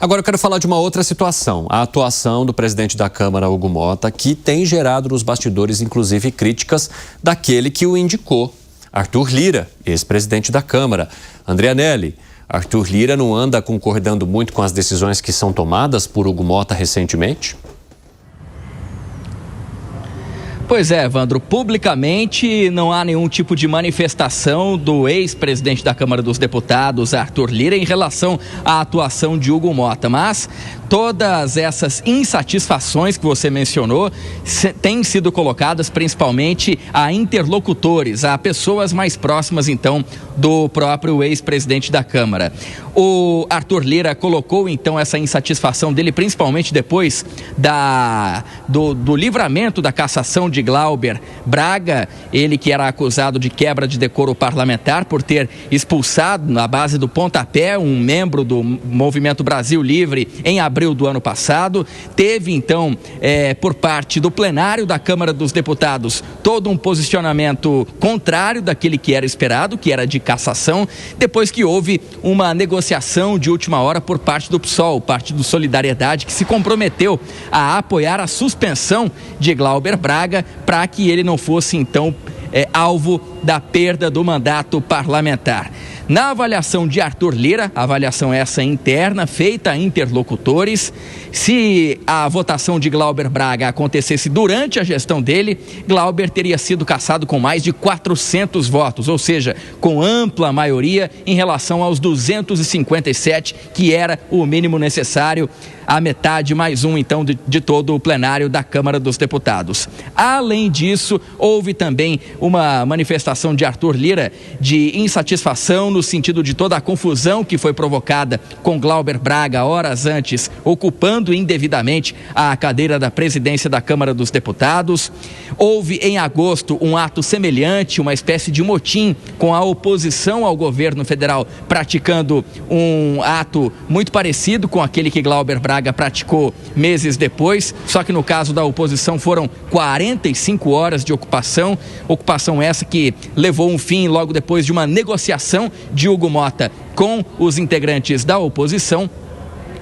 Agora eu quero falar de uma outra situação, a atuação do presidente da Câmara, Hugo Motta, que tem gerado nos bastidores, inclusive, críticas daquele que o indicou, Arthur Lira, ex-presidente da Câmara. André Anelli, Arthur Lira não anda concordando muito com as decisões que são tomadas por Hugo Motta recentemente? Pois é, Evandro, publicamente não há nenhum tipo de manifestação do ex-presidente da Câmara dos Deputados, Arthur Lira, em relação à atuação de Hugo Motta, mas todas essas insatisfações que você mencionou têm sido colocadas principalmente a interlocutores, a pessoas mais próximas, então, do próprio ex-presidente da Câmara. O Arthur Lira colocou, então, essa insatisfação dele, principalmente depois do livramento da cassação de Glauber Braga, ele que era acusado de quebra de decoro parlamentar por ter expulsado, na base do pontapé, um membro do Movimento Brasil Livre em abril do ano passado. Teve, então, por parte do plenário da Câmara dos Deputados, todo um posicionamento contrário daquele que era esperado, que era de cassação, depois que houve uma negociação de última hora por parte do PSOL, Partido Solidariedade, que se comprometeu a apoiar a suspensão de Glauber Braga para que ele não fosse, então, alvo da perda do mandato parlamentar. Na avaliação de Arthur Lira, avaliação essa interna, feita a interlocutores, se a votação de Glauber Braga acontecesse durante a gestão dele, Glauber teria sido cassado com mais de 400 votos, ou seja, com ampla maioria em relação aos 257, que era o mínimo necessário, a metade mais um, então, de todo o plenário da Câmara dos Deputados. Além disso, houve também uma manifestação de Arthur Lira de insatisfação no sentido de toda a confusão que foi provocada com Glauber Braga horas antes, ocupando indevidamente a cadeira da presidência da Câmara dos Deputados. Houve em agosto um ato semelhante, uma espécie de motim com a oposição ao governo federal, praticando um ato muito parecido com aquele que Glauber Braga praticou meses depois, só que no caso da oposição foram 45 horas de ocupação essa que levou um fim logo depois de uma negociação de Hugo Motta com os integrantes da oposição.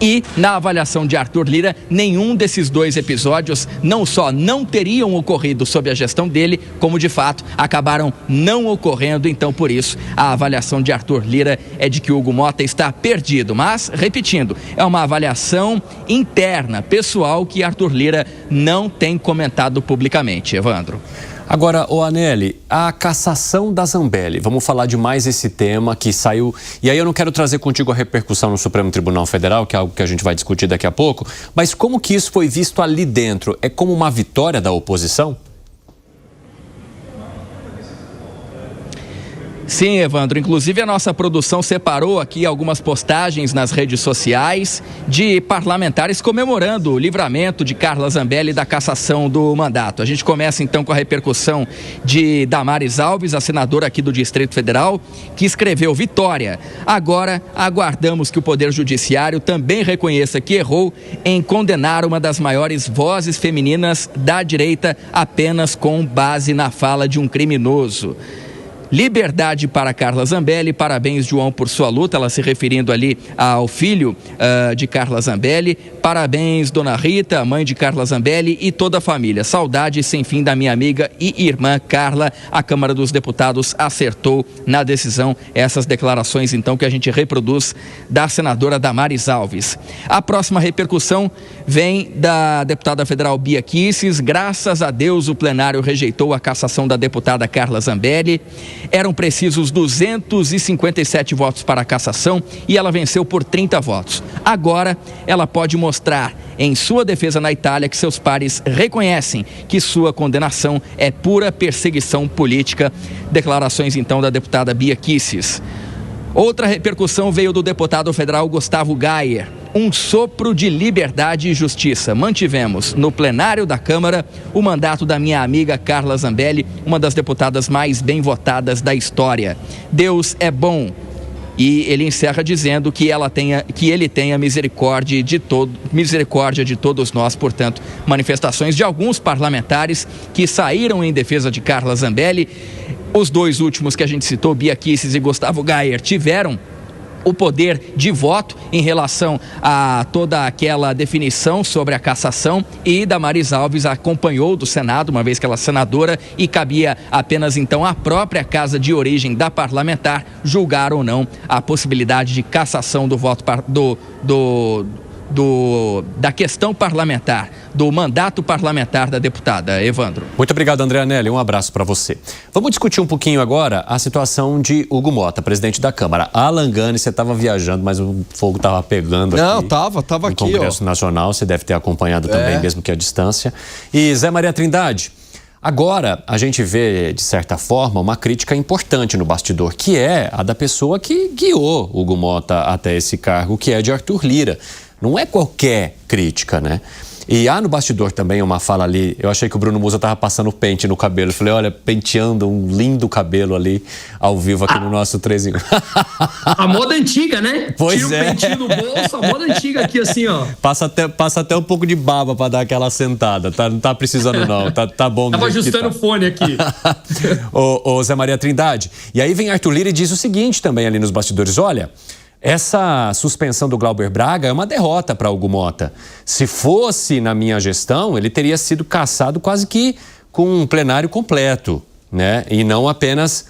E, na avaliação de Arthur Lira, nenhum desses dois episódios não só não teriam ocorrido sob a gestão dele, como de fato acabaram não ocorrendo. Então, por isso, a avaliação de Arthur Lira é de que Hugo Motta está perdido. Mas, repetindo, é uma avaliação interna, pessoal, que Arthur Lira não tem comentado publicamente. Evandro. Agora, Anelli, a cassação da Zambelli, vamos falar de mais esse tema que saiu, e aí eu não quero trazer contigo a repercussão no Supremo Tribunal Federal, que é algo que a gente vai discutir daqui a pouco, mas como que isso foi visto ali dentro? É como uma vitória da oposição? Sim, Evandro, inclusive a nossa produção separou aqui algumas postagens nas redes sociais de parlamentares comemorando o livramento de Carla Zambelli da cassação do mandato. A gente começa então com a repercussão de Damares Alves, a senadora aqui do Distrito Federal, que escreveu: vitória. Agora aguardamos que o Poder Judiciário também reconheça que errou em condenar uma das maiores vozes femininas da direita apenas com base na fala de um criminoso. Liberdade para Carla Zambelli, parabéns, João, por sua luta, ela se referindo ali ao filho de Carla Zambelli. Parabéns, dona Rita, mãe de Carla Zambelli, e toda a família. Saudade sem fim da minha amiga e irmã Carla. A Câmara dos Deputados acertou na decisão. Essas declarações, então, que a gente reproduz da senadora Damares Alves. A próxima repercussão vem da deputada federal Bia Kicis. Graças a Deus, o plenário rejeitou a cassação da deputada Carla Zambelli. Eram precisos 257 votos para a cassação e ela venceu por 30 votos. Agora, ela pode mostrar em sua defesa na Itália que seus pares reconhecem que sua condenação é pura perseguição política. Declarações, então, da deputada Bia Kicis. Outra repercussão veio do deputado federal Gustavo Gayer. Um sopro de liberdade e justiça. Mantivemos no plenário da Câmara o mandato da minha amiga Carla Zambelli, uma das deputadas mais bem votadas da história. Deus é bom. E ele encerra dizendo que ele tenha misericórdia de todos nós. Portanto, manifestações de alguns parlamentares que saíram em defesa de Carla Zambelli. Os dois últimos que a gente citou, Bia Kicis e Gustavo Gayer, tiveram o poder de voto em relação a toda aquela definição sobre a cassação, e Damares Alves acompanhou do Senado, uma vez que ela é senadora, e cabia apenas então à própria casa de origem da parlamentar julgar ou não a possibilidade de cassação do voto da questão parlamentar, do mandato parlamentar da deputada. Evandro. Muito obrigado, André Anelli. Um abraço para você. Vamos discutir um pouquinho agora a situação de Hugo Mota, presidente da Câmara. Alan Gani, você estava viajando, mas o fogo estava pegando aqui. Não, estava aqui, no Congresso Nacional, você deve ter acompanhado também, mesmo que à distância. E Zé Maria Trindade, agora a gente vê, de certa forma, uma crítica importante no bastidor, que é a da pessoa que guiou Hugo Mota até esse cargo, que é de Arthur Lira. Não é qualquer crítica, né? E há no bastidor também uma fala ali, eu achei que o Bruno Musa estava passando pente no cabelo. Eu falei, olha, penteando um lindo cabelo ali, ao vivo aqui no nosso 3 em 1. A moda antiga, né? Pois Tira o pentinho do bolso, a moda antiga aqui assim, ó. Passa até um pouco de baba para dar aquela sentada, tá? Não tá precisando não, tá bom. Tava ajustando o fone aqui. Ô Zé Maria Trindade, e aí vem Arthur Lira e diz o seguinte também ali nos bastidores, olha... Essa suspensão do Glauber Braga é uma derrota para Hugo Mota. Se fosse na minha gestão, ele teria sido cassado quase que com um plenário completo, né? E não apenas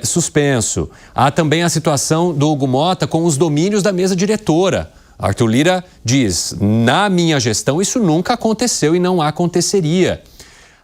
suspenso. Há também a situação do Hugo Mota com os domínios da mesa diretora. Arthur Lira diz, na minha gestão isso nunca aconteceu e não aconteceria.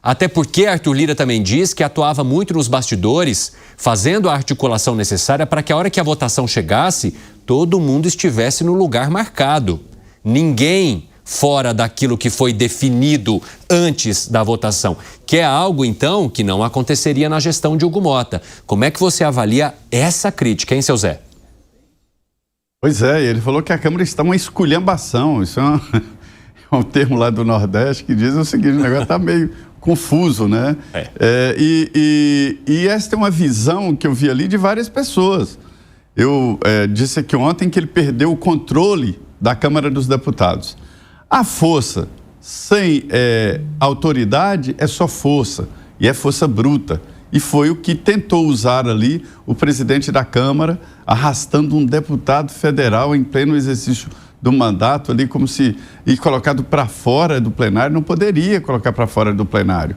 Até porque Arthur Lira também diz que atuava muito nos bastidores, fazendo a articulação necessária para que a hora que a votação chegasse, todo mundo estivesse no lugar marcado. Ninguém fora daquilo que foi definido antes da votação, que é algo, então, que não aconteceria na gestão de Hugo Mota. Como é que você avalia essa crítica, hein, seu Zé? Pois é, ele falou que a Câmara está uma esculhambação. Isso é um termo lá do Nordeste que diz o seguinte, o negócio está meio confuso, né? E essa é uma visão que eu vi ali de várias pessoas. Eu disse aqui ontem que ele perdeu o controle da Câmara dos Deputados. A força sem autoridade é só força, e é força bruta. E foi o que tentou usar ali o presidente da Câmara, arrastando um deputado federal em pleno exercício do mandato ali, como se... E colocado para fora do plenário, não poderia colocar para fora do plenário.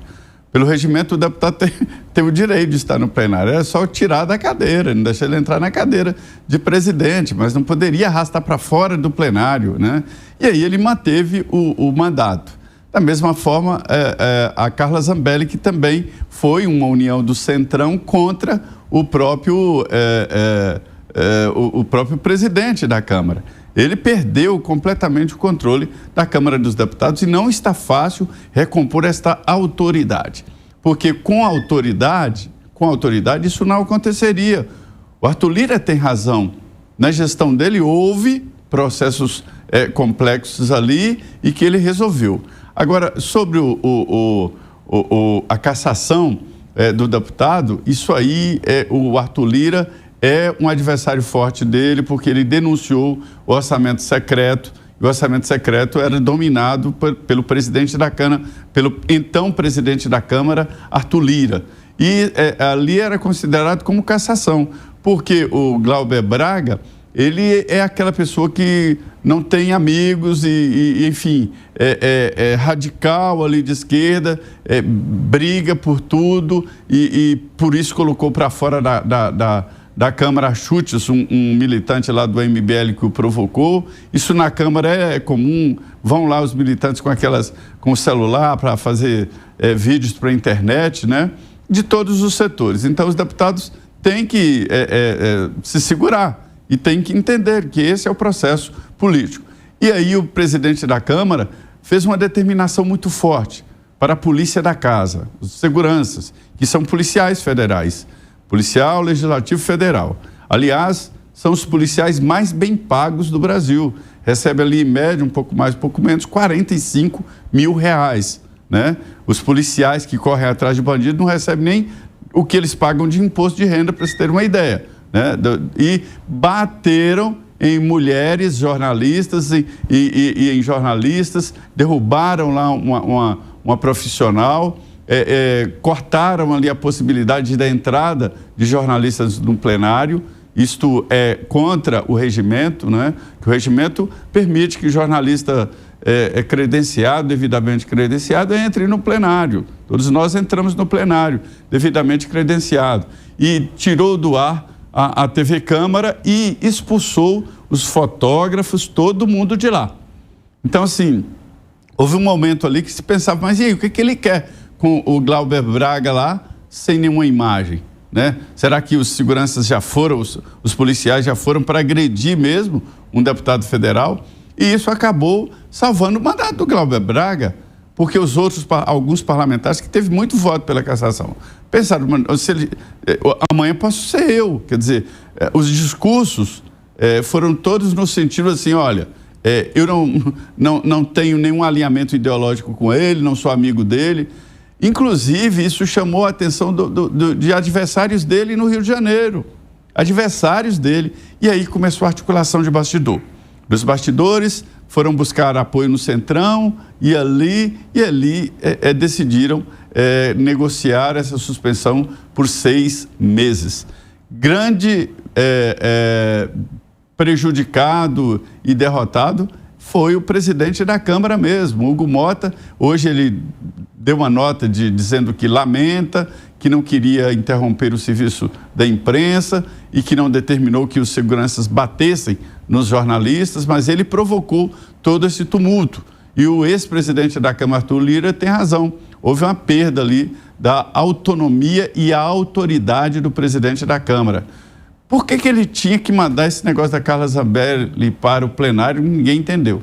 Pelo regimento, o deputado tem o direito de estar no plenário. Era só tirar da cadeira, não deixar ele entrar na cadeira de presidente, mas não poderia arrastar para fora do plenário, né? E aí ele manteve o mandato. Da mesma forma, a Carla Zambelli, que também foi uma união do Centrão contra o próprio presidente da Câmara. Ele perdeu completamente o controle da Câmara dos Deputados e não está fácil recompor esta autoridade. Porque com autoridade isso não aconteceria. O Arthur Lira tem razão. Na gestão dele houve processos complexos ali e que ele resolveu. Agora, sobre a cassação do deputado, isso aí, o Arthur Lira é um adversário forte dele, porque ele denunciou o orçamento secreto, e o orçamento secreto era dominado pelo presidente da Câmara, pelo então presidente da Câmara, Arthur Lira. E ali era considerado como cassação, porque o Glauber Braga, ele é aquela pessoa que não tem amigos e enfim, é radical ali de esquerda, briga por tudo e por isso colocou para fora da Câmara a chutes um militante lá do MBL que o provocou. Isso na Câmara é comum, vão lá os militantes com o celular para fazer vídeos para a internet, né? De todos os setores. Então os deputados têm que se segurar e têm que entender que esse é o processo político. E aí o presidente da Câmara fez uma determinação muito forte para a polícia da casa, os seguranças, que são policiais federais. Policial, Legislativo Federal. Aliás, são os policiais mais bem pagos do Brasil. Recebe ali, em média, um pouco mais, um pouco menos, R$45 mil, né? Os policiais que correm atrás de bandido não recebem nem o que eles pagam de imposto de renda, para vocês terem uma ideia, né? E bateram em mulheres jornalistas e em jornalistas, derrubaram lá uma profissional, cortaram ali a possibilidade da entrada de jornalistas no plenário isto é contra o regimento, né? Que o regimento permite que o jornalista credenciado, devidamente credenciado, entre no plenário. Todos nós entramos no plenário, devidamente credenciado. E tirou do ar a TV Câmara e expulsou os fotógrafos, todo mundo de lá. Então, assim, houve um momento ali que se pensava, mas e aí, o que ele quer com o Glauber Braga lá, sem nenhuma imagem, né? Será que os seguranças já foram, os policiais já foram para agredir mesmo um deputado federal? E isso acabou salvando o mandato do Glauber Braga, porque os outros, alguns parlamentares que teve muito voto pela cassação, pensaram, amanhã posso ser eu. Quer dizer, os discursos foram todos no sentido assim, olha, eu não tenho nenhum alinhamento ideológico com ele, não sou amigo dele. Inclusive, isso chamou a atenção de adversários dele no Rio de Janeiro. Adversários dele. E aí começou a articulação de bastidor. Os bastidores foram buscar apoio no Centrão e ali decidiram negociar essa suspensão por 6 meses. Grande prejudicado e derrotado foi o presidente da Câmara mesmo, Hugo Mota. Hoje ele deu uma nota dizendo que lamenta, que não queria interromper o serviço da imprensa e que não determinou que os seguranças batessem nos jornalistas, mas ele provocou todo esse tumulto. E o ex-presidente da Câmara, Arthur Lira, tem razão. Houve uma perda ali da autonomia e a autoridade do presidente da Câmara. Por que ele tinha que mandar esse negócio da Carla Zambelli para o plenário? Ninguém entendeu.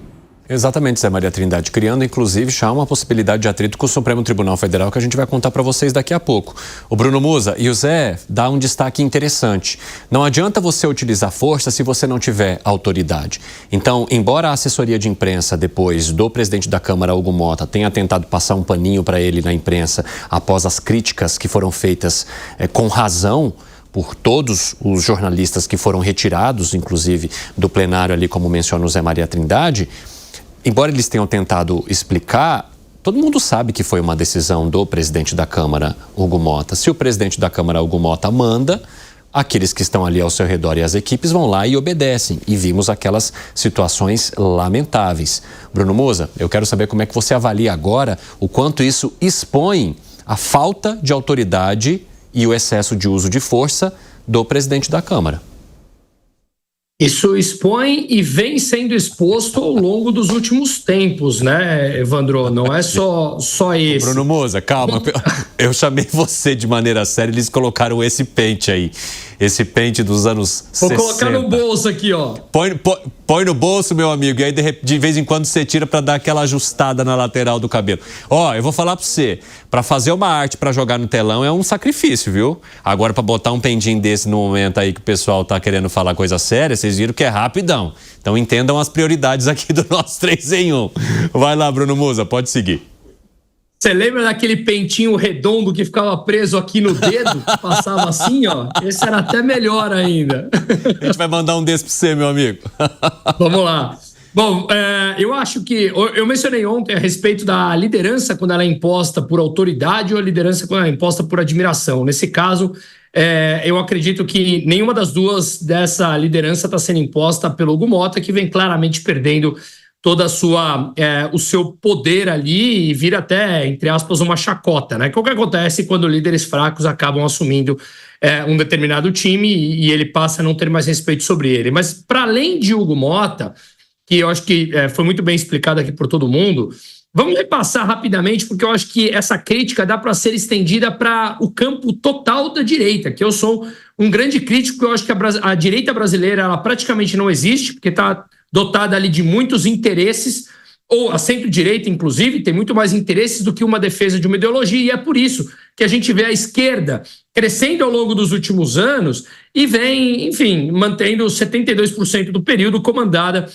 Exatamente, Zé Maria Trindade, criando inclusive já uma possibilidade de atrito com o Supremo Tribunal Federal que a gente vai contar para vocês daqui a pouco. O Bruno Musa e o Zé dá um destaque interessante. Não adianta você utilizar força se você não tiver autoridade. Então, embora a assessoria de imprensa depois do presidente da Câmara, Hugo Mota, tenha tentado passar um paninho para ele na imprensa após as críticas que foram feitas com razão por todos os jornalistas que foram retirados, inclusive do plenário ali, como menciona o Zé Maria Trindade, embora eles tenham tentado explicar, todo mundo sabe que foi uma decisão do presidente da Câmara, Hugo Mota. Se o presidente da Câmara, Hugo Mota, manda, aqueles que estão ali ao seu redor e as equipes vão lá e obedecem. E vimos aquelas situações lamentáveis. Bruno Musa, eu quero saber como é que você avalia agora o quanto isso expõe a falta de autoridade e o excesso de uso de força do presidente da Câmara. Isso expõe e vem sendo exposto ao longo dos últimos tempos, né, Evandro? Não é só esse. Bruno Musa, calma. Eu chamei você de maneira séria, eles colocaram esse pente aí. Esse pente dos anos 60. Vou colocar no bolso aqui, ó. Põe no bolso, meu amigo, e aí de vez em quando você tira para dar aquela ajustada na lateral do cabelo. Ó, eu vou falar para você, para fazer uma arte para jogar no telão é um sacrifício, viu? Agora, para botar um pendinho desse no momento aí que o pessoal tá querendo falar coisa séria, vocês viram que é rapidão. Então entendam as prioridades aqui do nosso 3 em 1. Vai lá, Bruno Musa, pode seguir. Você lembra daquele pentinho redondo que ficava preso aqui no dedo? Passava assim, ó. Esse era até melhor ainda. A gente vai mandar um desse para você, meu amigo. Vamos lá. Bom, eu acho que... Eu mencionei ontem a respeito da liderança quando ela é imposta por autoridade ou a liderança quando ela é imposta por admiração. Nesse caso, eu acredito que nenhuma das duas dessa liderança está sendo imposta pelo Hugo Mota, que vem claramente perdendo toda o seu poder ali e vira até, entre aspas, uma chacota, né? Que é o que acontece quando líderes fracos acabam assumindo um determinado time e ele passa a não ter mais respeito sobre ele. Mas, para além de Hugo Mota, que eu acho que foi muito bem explicado aqui por todo mundo, vamos repassar rapidamente, porque eu acho que essa crítica dá para ser estendida para o campo total da direita, que eu sou um grande crítico, eu acho que a direita brasileira ela praticamente não existe, porque está dotada ali de muitos interesses, ou a centro-direita, inclusive, tem muito mais interesses do que uma defesa de uma ideologia, e é por isso que a gente vê a esquerda crescendo ao longo dos últimos anos e vem, enfim, mantendo 72% do período comandada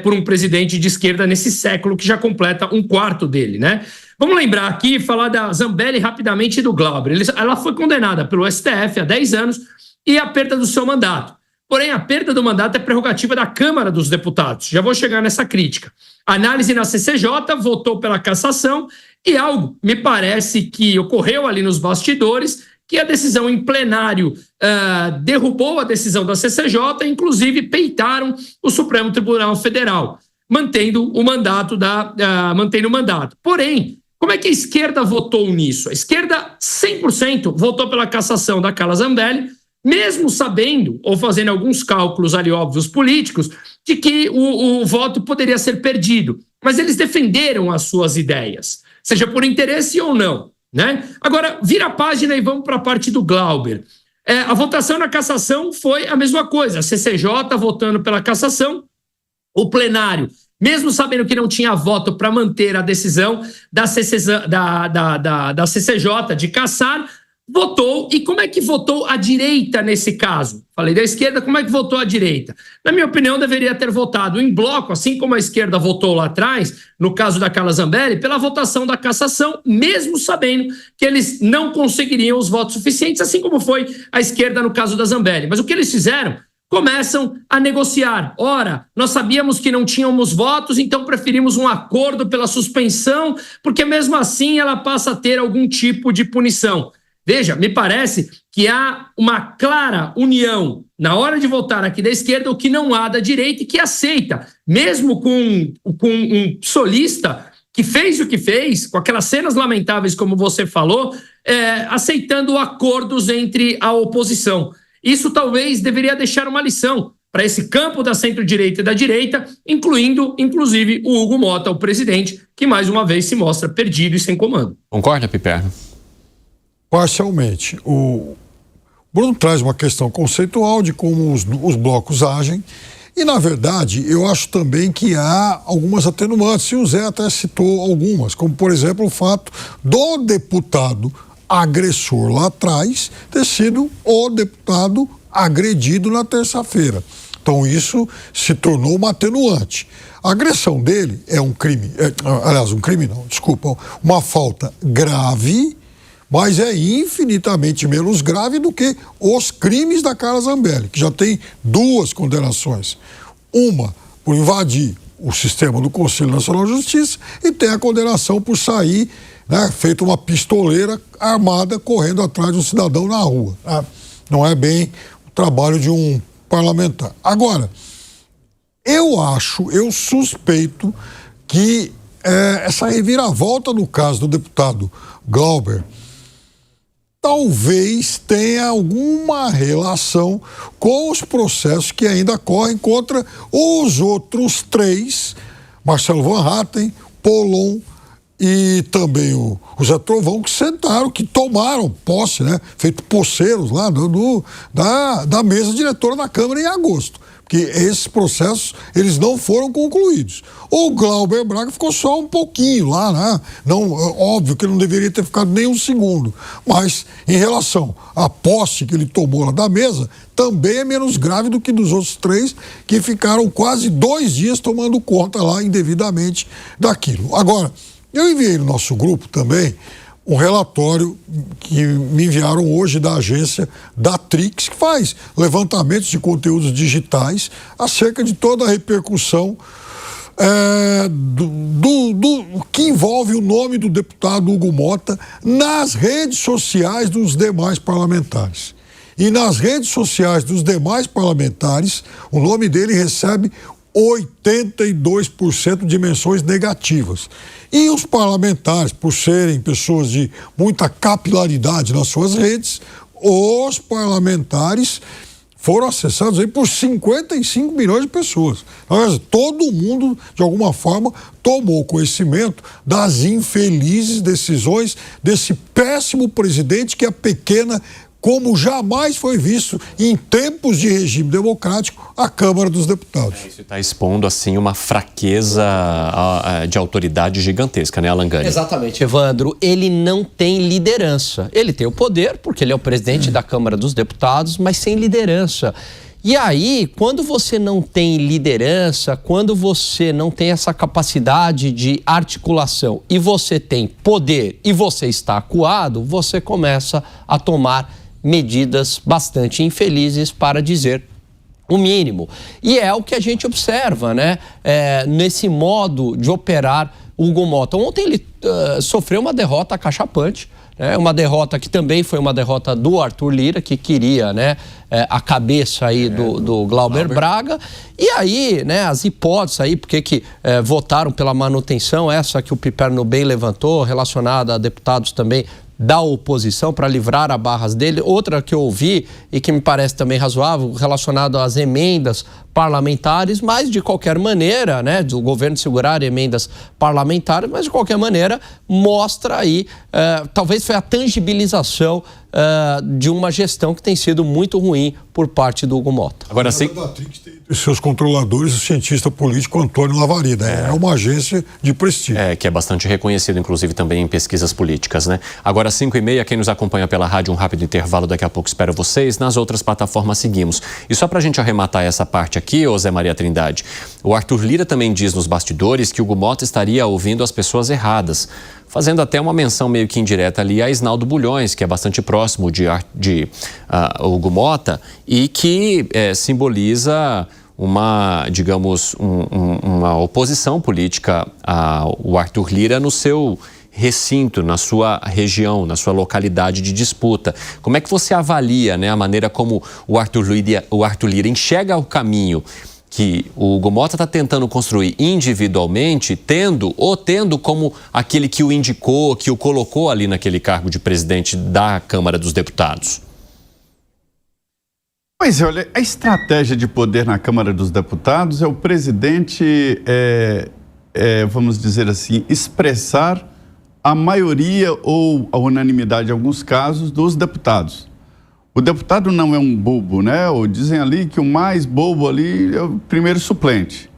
por um presidente de esquerda nesse século que já completa um quarto dele, né? Vamos lembrar aqui, falar da Zambelli rapidamente e do Glauber. Ela foi condenada pelo STF há 10 anos e a perda do seu mandato. Porém, a perda do mandato é prerrogativa da Câmara dos Deputados. Já vou chegar nessa crítica. A análise na CCJ votou pela cassação e algo me parece que ocorreu ali nos bastidores que a decisão em plenário derrubou a decisão da CCJ, inclusive peitaram o Supremo Tribunal Federal, mantendo o mandato. Porém, como é que a esquerda votou nisso? A esquerda 100% votou pela cassação da Carla Zambelli, mesmo sabendo, ou fazendo alguns cálculos ali óbvios políticos, de que o voto poderia ser perdido. Mas eles defenderam as suas ideias, seja por interesse ou não, né? Agora, vira a página e vamos para a parte do Glauber. A votação na cassação foi a mesma coisa, a CCJ votando pela cassação, o plenário, mesmo sabendo que não tinha voto para manter a decisão da CCJ de cassar, votou. E como é que votou a direita nesse caso? Falei da esquerda, como é que votou a direita? Na minha opinião, deveria ter votado em bloco, assim como a esquerda votou lá atrás, no caso da Carla Zambelli, pela votação da cassação, mesmo sabendo que eles não conseguiriam os votos suficientes, assim como foi a esquerda no caso da Zambelli. Mas o que eles fizeram? Começam a negociar. Ora, nós sabíamos que não tínhamos votos, então preferimos um acordo pela suspensão, porque mesmo assim ela passa a ter algum tipo de punição. Veja, me parece que há uma clara união na hora de votar aqui da esquerda, o que não há da direita, e que aceita, mesmo com um solista que fez o que fez, com aquelas cenas lamentáveis como você falou, aceitando acordos entre a oposição. Isso talvez deveria deixar uma lição para esse campo da centro-direita e da direita, incluindo, inclusive, o Hugo Motta, o presidente, que mais uma vez se mostra perdido e sem comando. Concorda, Piperno? Parcialmente. O Bruno traz uma questão conceitual de como os blocos agem e, na verdade, eu acho também que há algumas atenuantes, e o Zé até citou algumas, como, por exemplo, o fato do deputado agressor lá atrás ter sido o deputado agredido na terça-feira. Então, isso se tornou uma atenuante. A agressão dele é um crime, uma falta grave, mas é infinitamente menos grave do que os crimes da Carla Zambelli, que já tem 2 condenações. Uma por invadir o sistema do Conselho Nacional de Justiça e tem a condenação por sair, feito uma pistoleira armada correndo atrás de um cidadão na rua. Não é bem o trabalho de um parlamentar. Agora, eu suspeito que essa reviravolta no caso do deputado Glauber talvez tenha alguma relação com os processos que ainda correm contra os outros 3, Marcelo Van Hatten, Polon e também o Zé Trovão, que sentaram, que tomaram posse, feito poceiros lá da mesa diretora da Câmara em agosto. Porque esses processos, eles não foram concluídos. O Glauber Braga ficou só um pouquinho lá, Não, óbvio que ele não deveria ter ficado nem um segundo. Mas, em relação à posse que ele tomou lá da mesa, também é menos grave do que dos outros 3, que ficaram quase 2 dias tomando conta lá indevidamente daquilo. Agora, eu enviei no nosso grupo também um relatório que me enviaram hoje da agência da Trix, que faz levantamentos de conteúdos digitais acerca de toda a repercussão do que envolve o nome do deputado Hugo Motta nas redes sociais dos demais parlamentares. E nas redes sociais dos demais parlamentares, o nome dele recebe 82% de menções negativas. E os parlamentares, por serem pessoas de muita capilaridade nas suas redes, os parlamentares foram acessados aí por 55 milhões de pessoas. Todo mundo, de alguma forma, tomou conhecimento das infelizes decisões desse péssimo presidente que é pequena, como jamais foi visto em tempos de regime democrático, a Câmara dos Deputados. Isso está expondo, assim, uma fraqueza de autoridade gigantesca, né, Alan Gani? Exatamente, Evandro. Ele não tem liderança. Ele tem o poder, porque ele é o presidente da Câmara dos Deputados, mas sem liderança. E aí, quando você não tem liderança, quando você não tem essa capacidade de articulação e você tem poder e você está acuado, você começa a tomar medidas bastante infelizes, para dizer o mínimo. E é o que a gente observa, nesse modo de operar Hugo Mota. Ontem ele sofreu uma derrota acachapante, né? Uma derrota que também foi uma derrota do Arthur Lira, que queria, né, a cabeça aí do Glauber Braga. E aí, né, as hipóteses aí, porque que votaram pela manutenção, essa que o Piperno bem levantou, relacionada a deputados também da oposição para livrar a barras dele. Outra que eu ouvi e que me parece também razoável, relacionado às emendas parlamentares, mas de qualquer maneira, né, do governo segurar emendas parlamentares, mas de qualquer maneira mostra aí, talvez foi a tangibilização de uma gestão que tem sido muito ruim por parte do Hugo Mota. Agora sim. Os seus controladores, o cientista político Antônio Lavarida. É uma agência de prestígio. Que é bastante reconhecido, inclusive, também em pesquisas políticas, né? Agora, 5h30, quem nos acompanha pela rádio, um rápido intervalo, daqui a pouco espero vocês. Nas outras plataformas seguimos. E só pra gente arrematar essa parte aqui, ô Zé Maria Trindade, o Arthur Lira também diz nos bastidores que o Hugo Mota estaria ouvindo as pessoas erradas, fazendo até uma menção meio que indireta ali a Isnaldo Bulhões, que é bastante próximo de Hugo Mota e que simboliza uma, digamos, uma oposição política ao Arthur Lira no seu recinto, na sua região, na sua localidade de disputa. Como é que você avalia, né, a maneira como o Arthur Lira enxerga o caminho que o Hugo Mota está tentando construir individualmente, tendo como aquele que o indicou, que o colocou ali naquele cargo de presidente da Câmara dos Deputados? Pois é, olha, a estratégia de poder na Câmara dos Deputados é o presidente, vamos dizer assim, expressar a maioria ou a unanimidade, em alguns casos, dos deputados. O deputado não é um bobo, né? Ou dizem ali que o mais bobo ali é o primeiro suplente.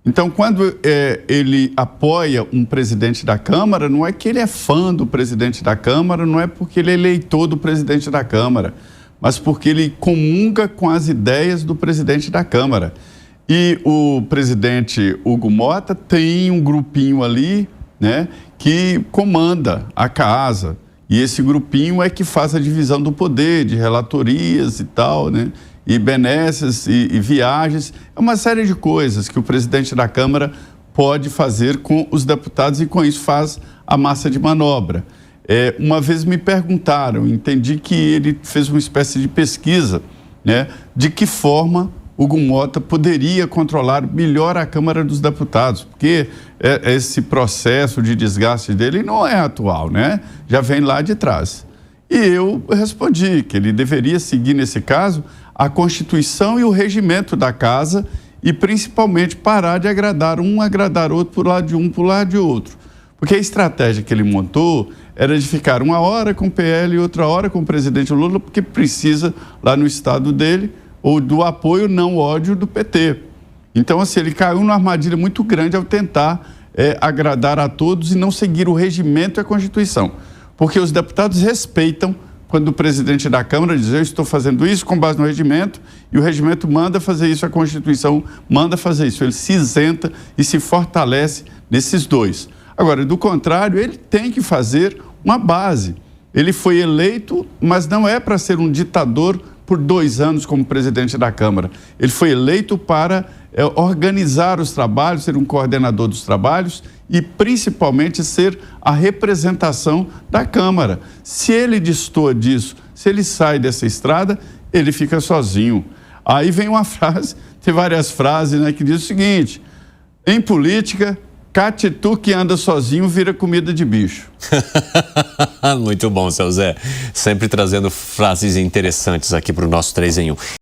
Então, quando ele apoia um presidente da Câmara, não é que ele é fã do presidente da Câmara, não é porque ele é eleitor do presidente da Câmara, mas porque ele comunga com as ideias do presidente da Câmara. E o presidente Hugo Mota tem um grupinho ali, né, que comanda a casa. E esse grupinho é que faz a divisão do poder, de relatorias e tal, né? E benesses e viagens. É uma série de coisas que o presidente da Câmara pode fazer com os deputados e com isso faz a massa de manobra. Uma vez me perguntaram, entendi que ele fez uma espécie de pesquisa, né? De que forma Hugo Mota poderia controlar melhor a Câmara dos Deputados, porque esse processo de desgaste dele não é atual, né? Já vem lá de trás. E eu respondi que ele deveria seguir, nesse caso, a Constituição e o regimento da casa e, principalmente, parar de agradar outro por lado de um, por lado de outro. Porque a estratégia que ele montou era de ficar uma hora com o PL e outra hora com o presidente Lula, porque precisa, lá no estado dele, ou do apoio não ódio do PT. Então, assim, ele caiu numa armadilha muito grande ao tentar agradar a todos e não seguir o regimento e a Constituição. Porque os deputados respeitam quando o presidente da Câmara diz: eu estou fazendo isso com base no regimento, e o regimento manda fazer isso, a Constituição manda fazer isso. Ele se isenta e se fortalece nesses dois. Agora, do contrário, ele tem que fazer uma base. Ele foi eleito, mas não é para ser um ditador por 2 anos como presidente da Câmara. Ele foi eleito para organizar os trabalhos, ser um coordenador dos trabalhos e, principalmente, ser a representação da Câmara. Se ele destoa disso, se ele sai dessa estrada, ele fica sozinho. Aí vem uma frase, tem várias frases, né, que diz o seguinte: em política, catitu que anda sozinho vira comida de bicho. Muito bom, seu Zé. Sempre trazendo frases interessantes aqui para o nosso 3 em 1.